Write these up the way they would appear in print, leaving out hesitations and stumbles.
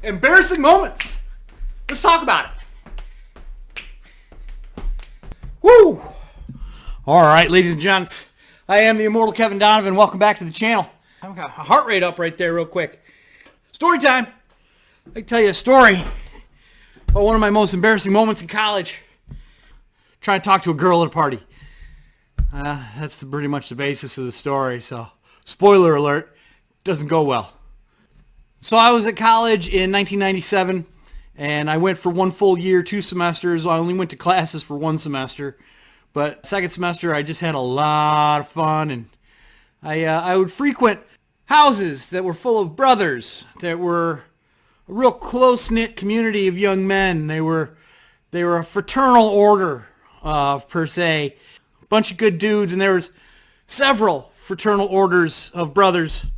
Embarrassing moments. Let's talk about it. Woo! All right, ladies and gents. I am the immortal Kevin Donovan. Welcome back to the channel. I've got a heart rate up right there real quick. Story time. I can tell you a story about one of my most embarrassing moments in college. Trying to talk to a girl at a party. That's pretty much the basis of the story. So, spoiler alert, doesn't go well. So I was at college in 1997, and I went for one full year, 2 semesters. I only went to classes for 1 semester. But second semester, I just had a lot of fun, and I would frequent houses that were full of brothers, that were a real close-knit community of young men. They were a fraternal order, per se. A bunch of good dudes, and there was several fraternal orders of brothers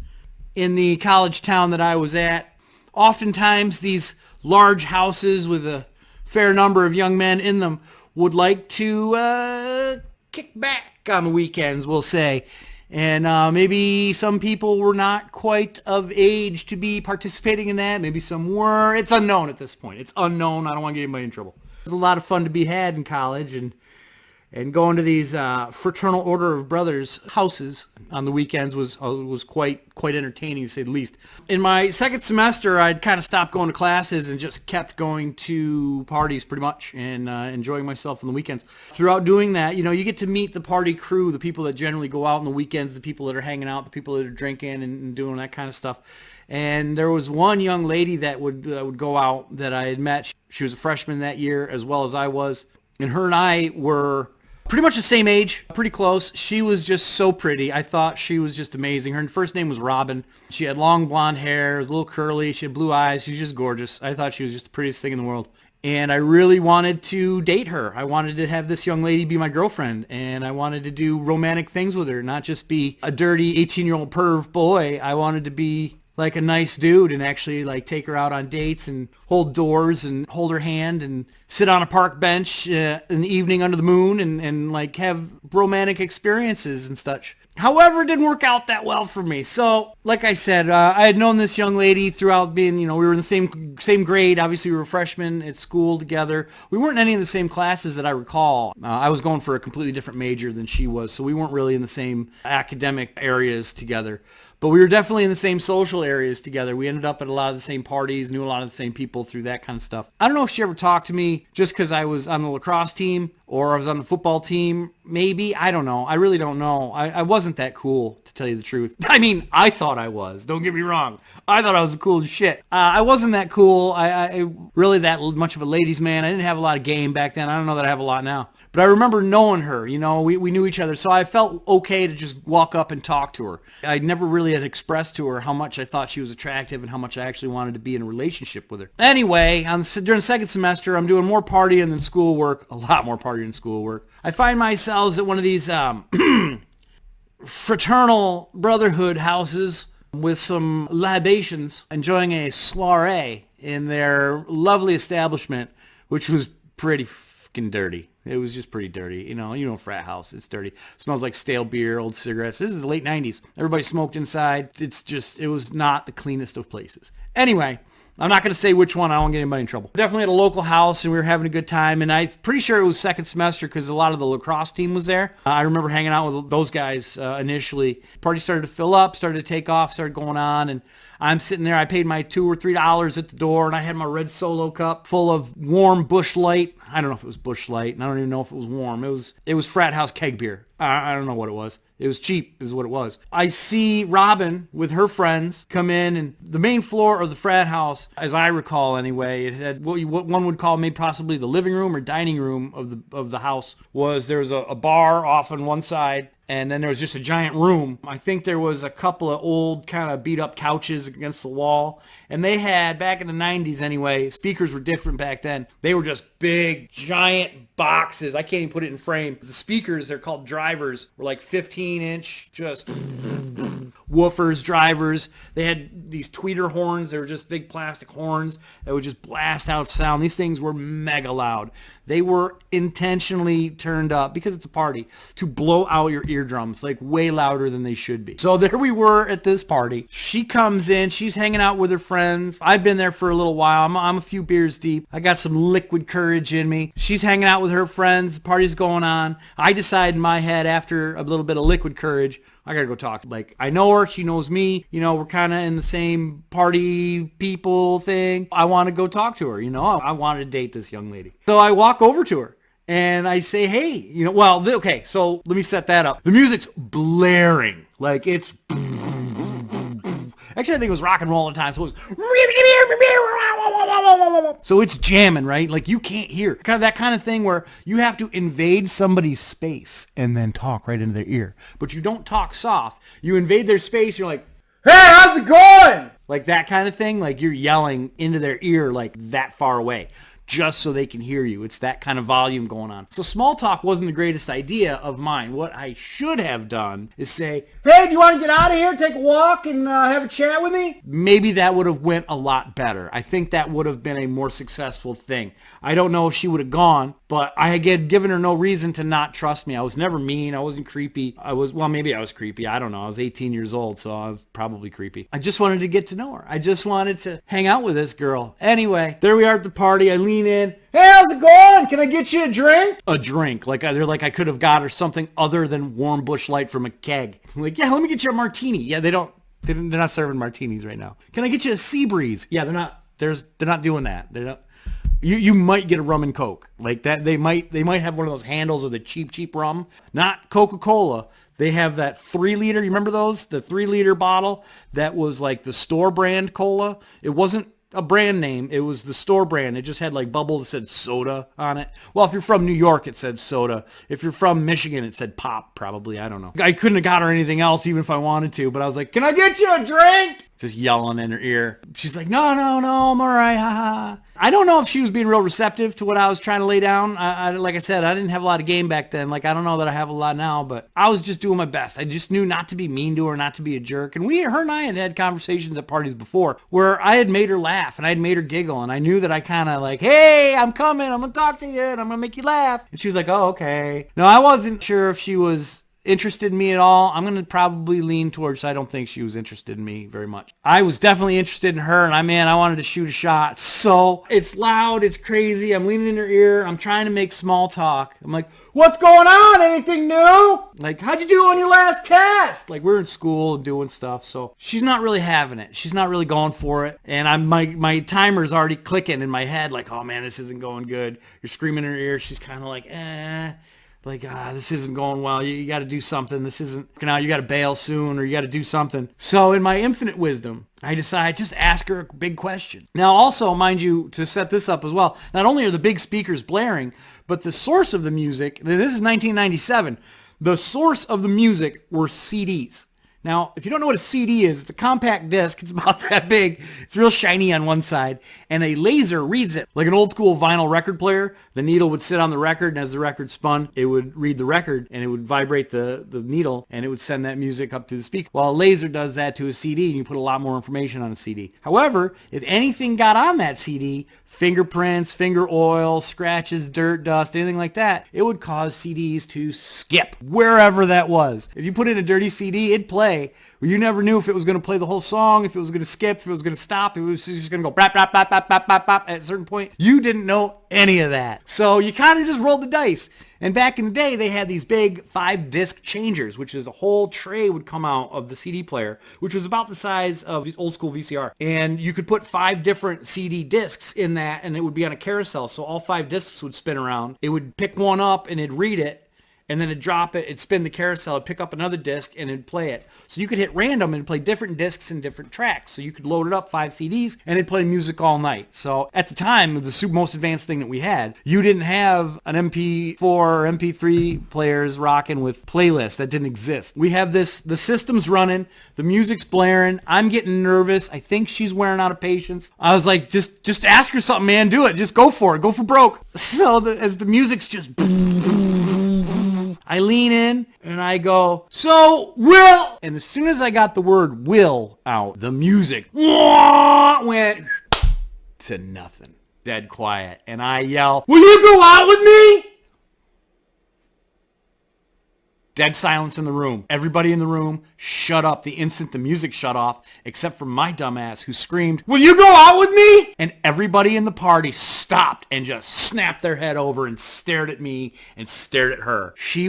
in the college town that I was at. Oftentimes, these large houses with a fair number of young men in them would like to kick back on the weekends, we'll say. And maybe some people were not quite of age to be participating in that. Maybe some were. It's unknown at this point. It's unknown. I don't want to get anybody in trouble. There's a lot of fun to be had in college, and going to these fraternal order of brothers houses on the weekends was quite entertaining, to say the least. In my second semester, I'd kind of stopped going to classes and just kept going to parties pretty much, and enjoying myself on the weekends. Throughout doing that, you get to meet the party crew, the people that generally go out on the weekends, the people that are hanging out, the people that are drinking and doing that kind of stuff. And there was one young lady that would go out that I had met. She was a freshman that year as well as I was. And her and I were pretty much the same age, pretty close. She was just so pretty. I thought she was just amazing. Her first name was Robin. She had long blonde hair, was a little curly. She had blue eyes. She was just gorgeous. I thought she was just the prettiest thing in the world. And I really wanted to date her. I wanted to have this young lady be my girlfriend, and I wanted to do romantic things with her, not just be a dirty 18-year-old perv boy. I wanted to be like a nice dude and actually like take her out on dates and hold doors and hold her hand and sit on a park bench in the evening under the moon and like have romantic experiences and such. However, it didn't work out that well for me. So, like I said, I had known this young lady throughout being, we were in the same grade. Obviously, we were freshmen at school together. We weren't in any of the same classes that I recall. I was going for a completely different major than she was, so we weren't really in the same academic areas together. But we were definitely in the same social areas together. We ended up at a lot of the same parties, knew a lot of the same people through that kind of stuff. I don't know if she ever talked to me just because I was on the lacrosse team or I was on the football team. Maybe. I don't know. I really don't know. I wasn't that cool, to tell you the truth. I mean, I thought I was. Don't get me wrong. I thought I was cool as shit. I wasn't that cool. I really that much of a ladies' man. I didn't have a lot of game back then. I don't know that I have a lot now. But I remember knowing her, we knew each other, so I felt okay to just walk up and talk to her. I never really had expressed to her how much I thought she was attractive and how much I actually wanted to be in a relationship with her. Anyway, during the second semester, I'm doing more partying than schoolwork, a lot more partying than schoolwork. I find myself at one of these fraternal brotherhood houses with some libations, enjoying a soiree in their lovely establishment, which was pretty fucking dirty. It was just pretty dirty. You know, frat house. It's dirty. Smells like stale beer, old cigarettes. This is the late 90s. Everybody smoked inside. It was not the cleanest of places. Anyway, I'm not going to say which one. I don't want to get anybody in trouble. Definitely at a local house, and we were having a good time. And I'm pretty sure it was second semester because a lot of the lacrosse team was there. I remember hanging out with those guys initially. Party started to fill up, started to take off, started going on, and I'm sitting there. I paid my $2 or $3 at the door, and I had my red Solo cup full of warm Busch Light. I don't know if it was Busch Light, and I don't even know if it was warm. It was frat house keg beer. I don't know what it was. It was cheap is what it was. I see Robin with her friends come in, and the main floor of the frat house, as I recall anyway, it had what one would call maybe possibly the living room or dining room of the house. There was a bar off on one side, and then there was just a giant room. I think there was a couple of old kind of beat up couches against the wall. And they had, back in the 90s anyway, speakers were different back then. They were just big, giant boxes. I can't even put it in frame. The speakers, they're called drivers, were like 15-inch, just woofers, drivers. They had these tweeter horns. They were just big plastic horns that would just blast out sound. These things were mega loud. They were intentionally turned up, because it's a party, to blow out your eardrums, like way louder than they should be. So there we were at this party. She comes in. She's hanging out with her friends. I've been there for a little while. I'm a few beers deep. I got some liquid courage in me. She's hanging out with her friends. The party's going on. I decide in my head, after a little bit of liquid courage, I gotta go talk. Like, I know her, she knows me, we're kind of in the same party people thing. I want to go talk to her, I wanted to date this young lady. So I walk over to her and I say, hey, okay, so let me set that up. The music's blaring, like it's... Actually, I think it was rock and roll at the time, so it was... So it's jamming, right? Like, you can't hear. Kind of that kind of thing where you have to invade somebody's space and then talk right into their ear. But you don't talk soft. You invade their space, you're like, hey, how's it going? Like that kind of thing. Like, you're yelling into their ear like that far away, just so they can hear you. It's that kind of volume going on. So small talk wasn't the greatest idea of mine. What I should have done is say, hey, do you want to get out of here, take a walk, and have a chat with me? Maybe that would have went a lot better. I think that would have been a more successful thing. I don't know if she would have gone, but I had given her no reason to not trust me. I was never mean. I wasn't creepy. Maybe I was creepy. I don't know. I was 18 years old, so I was probably creepy. I just wanted to get to know her. I just wanted to hang out with this girl. Anyway, there we are at the party. I lean in. Hey, how's it going? Can I get you a drink? A drink. Like, they're like I could have got her something other than warm Busch Light from a keg. I'm like, yeah, let me get you a martini. Yeah, they're not serving martinis right now. Can I get you a Sea Breeze? Yeah, they're not doing that. They're not. You might get a rum and Coke like that. They might have one of those handles of the cheap rum. Not Coca-Cola. They have that 3-liter. You remember those? The 3-liter bottle that was like the store brand cola. It wasn't a brand name. It was the store brand. It just had like bubbles that said soda on it. Well, if you're from New York, it said soda. If you're from Michigan, it said pop, probably. I don't know. I couldn't have got her anything else even if I wanted to, but I was like, can I get you a drink? Just yelling in her ear. She's like, no, I'm all right, haha. I don't know if she was being real receptive to what I was trying to lay down. Like I said, I didn't have a lot of game back then. Like, I don't know that I have a lot now, but I was just doing my best. I just knew not to be mean to her, not to be a jerk. And her and I had conversations at parties before where I had made her laugh and I had made her giggle. And I knew that I kind of like, hey, I'm coming. I'm going to talk to you and I'm going to make you laugh. And she was like, oh, okay. No, I wasn't sure if she was interested in me at all. I'm going to probably lean towards I don't think she was interested in me very much. I was definitely interested in her, and I wanted to shoot a shot. So it's loud, it's crazy. I'm leaning in her ear. I'm trying to make small talk. I'm like, what's going on? Anything new? Like, how'd you do on your last test? Like, we're in school and doing stuff. So she's not really having it. She's not really going for it. And my timer's already clicking in my head like, oh man, this isn't going good. You're screaming in her ear. She's kind of like, this isn't going well. You got to do something. This isn't working out. You got to bail soon or you got to do something. So in my infinite wisdom, I decide just ask her a big question. Now also, mind you, to set this up as well, not only are the big speakers blaring, but the source of the music, this is 1997, the source of the music were CDs. Now, if you don't know what a CD is, it's a compact disc. It's about that big. It's real shiny on one side. And a laser reads it. Like an old school vinyl record player, the needle would sit on the record, and as the record spun, it would read the record, and it would vibrate the needle, and it would send that music up to the speaker. Well, a laser does that to a CD, and you put a lot more information on a CD. However, if anything got on that CD, fingerprints, finger oil, scratches, dirt, dust, anything like that, it would cause CDs to skip wherever that was. If you put in a dirty CD, it'd play. You never knew if it was going to play the whole song, if it was going to skip, if it was going to stop, if it was just going to go bap, bap, bap, bap, bap, bap, bap at a certain point. You didn't know any of that. So you kind of just rolled the dice. And back in the day, they had these big 5-disc changers, which is a whole tray would come out of the CD player, which was about the size of old school VCR. And you could put 5 different CD discs in that, and it would be on a carousel. So all 5 discs would spin around. It would pick one up, and it'd read it. And then it'd drop it, it'd spin the carousel, it'd pick up another disc, and it'd play it. So you could hit random and play different discs and different tracks. So you could load it up 5 CDs, and it'd play music all night. So at the time, the most advanced thing that we had, you didn't have an MP4 or MP3 players rocking with playlists. That didn't exist. We have this, the system's running, the music's blaring, I'm getting nervous, I think she's wearing out of patience. I was like, just ask her something, man, do it, just go for it, go for broke. So as the music's just I lean in and I go, so Will. And as soon as I got the word Will out, the music went to nothing. Dead quiet. And I yell, will you go out with me? Dead silence in the room. Everybody in the room shut up the instant the music shut off, except for my dumbass who screamed, will you go out with me? And everybody in the party stopped and just snapped their head over and stared at me and stared at her. She's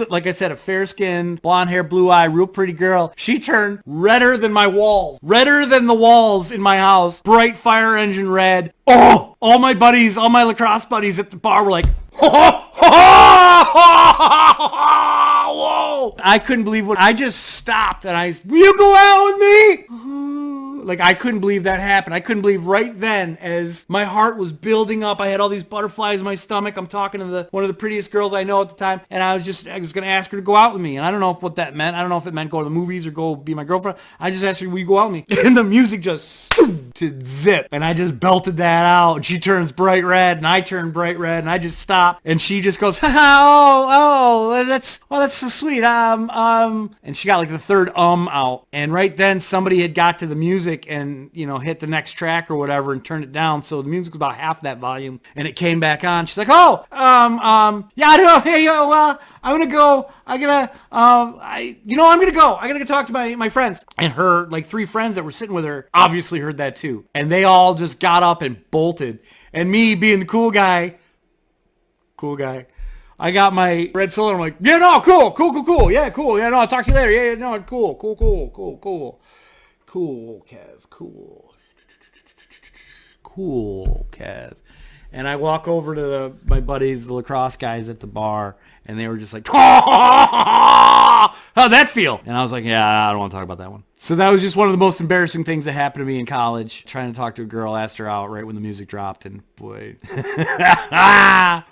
like I said, a fair-skinned, blonde hair, blue eye, real pretty girl. She turned redder than my walls. Redder than the walls in my house. Bright fire engine red. Oh, all my buddies, all my lacrosse buddies at the bar were like, whoa! I couldn't believe what I just stopped and will you go out with me? Like, I couldn't believe that happened. I couldn't believe right then, as my heart was building up, I had all these butterflies in my stomach. I'm talking to one of the prettiest girls I know at the time, and I was going to ask her to go out with me. And I don't know what that meant. I don't know if it meant go to the movies or go be my girlfriend. I just asked her, will you go out with me? And the music just to zip. And I just belted that out. And she turns bright red, and I turn bright red, and I just stop. And she just goes, that's so sweet. And she got like the third out. And right then somebody had got to the music and, hit the next track or whatever and turned it down. So the music was about half that volume, and it came back on. She's like, yeah, I'm going to go. I'm going to go. I got to go talk to my friends. And her, like, 3 friends that were sitting with her obviously heard that too. And they all just got up and bolted. And me being the cool guy, I got my red Solo. I'm like, yeah, no, cool. Yeah, cool. Yeah, no, I'll talk to you later. Yeah, no, cool. Cool, Kev. Cool, Kev. And I walk over to my buddies, the lacrosse guys at the bar, and they were just like, how'd that feel? And I was like, yeah, I don't want to talk about that one. So that was just one of the most embarrassing things that happened to me in college. Trying to talk to a girl, asked her out right when the music dropped, and boy,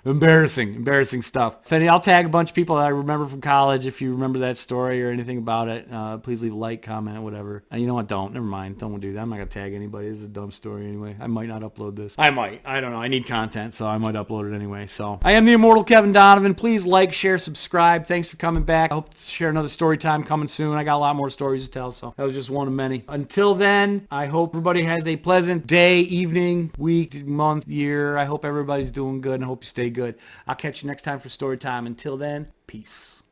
embarrassing stuff. I'll tag a bunch of people that I remember from college. If you remember that story or anything about it, please leave a like, comment, whatever. And you know what? Never mind. Don't do that. I'm not going to tag anybody. This is a dumb story anyway. I might not upload this. I might. I don't know. I need content, so I might upload it anyway. So I am the immortal Kevin Donovan. Please like, share, subscribe. Thanks for coming back. I hope to share another story time coming soon. I got a lot more stories to tell, so that was just one of many. Until then, I hope everybody has a pleasant day, evening, week, month, year. I hope everybody's doing good, and I hope you stay good. I'll catch you next time for story time. Until then, peace.